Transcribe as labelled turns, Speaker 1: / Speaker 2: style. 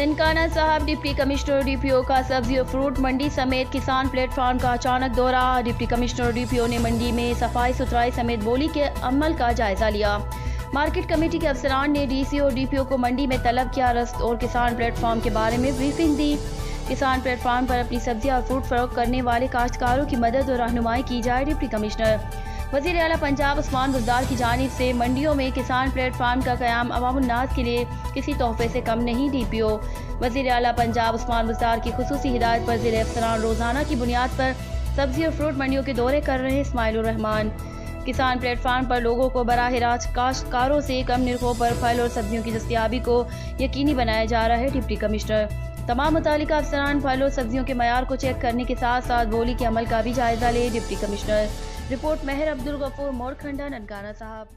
Speaker 1: ननकाना साहब deputy commissioner DPO का सब्जी और फ्रूट मंडी समेत किसान प्लेटफार्म का अचानक दौरा। डिप्टी कमिश्नर डीपीओ ने मंडी में सफाई सुथराई समेत बोली के अमल का जायजा लिया। मार्केट कमेटी के अफसरान ने डीसी और डीपीओ को मंडी में तलब किया रस्त और किसान प्लेटफार्म के बारे में ब्रीफिंग दी। किसान प्लेटफार्म पर अपनी सब्जियां और फ्रूट फरोख्त करने वाले काश्तकारों की मदद और रहनुमाई की जाए। डिप्टी कमिश्नर वज़ीर आला पंजाब उस्मान बुज़दार की जानिब से मंडियों में किसान प्लेटफार्म का क़याम अवामुन्नास के लिए किसी तोहफे से कम नहीं। डीपीओ वज़ीर आला पंजाब उस्मान बुज़दार की खुसूसी हिदायत पर ज़िले अफसरान रोज़ाना की बुनियाद पर सब्जी और फ्रूट मंडियों के दौरे कर रहे हैं। इस्माइलुर रहमान किसान प्लेटफार्म पर लोगों को बराह रास्त काश्तकारों से कम निर्खों पर फल और सब्जियों की दस्तयाबी को यकीनी बनाया जा रहा है। डिप्टी कमिश्नर तमाम मुतालिका अफसरान फल और सब्जियों के मयार को चेक करने के साथ साथ बोली के अमल का भी जायजा ले। डिप्टी कमिश्नर रिपोर्ट मेहर अब्दुल गफूर मोरखंडा ननकाना साहब।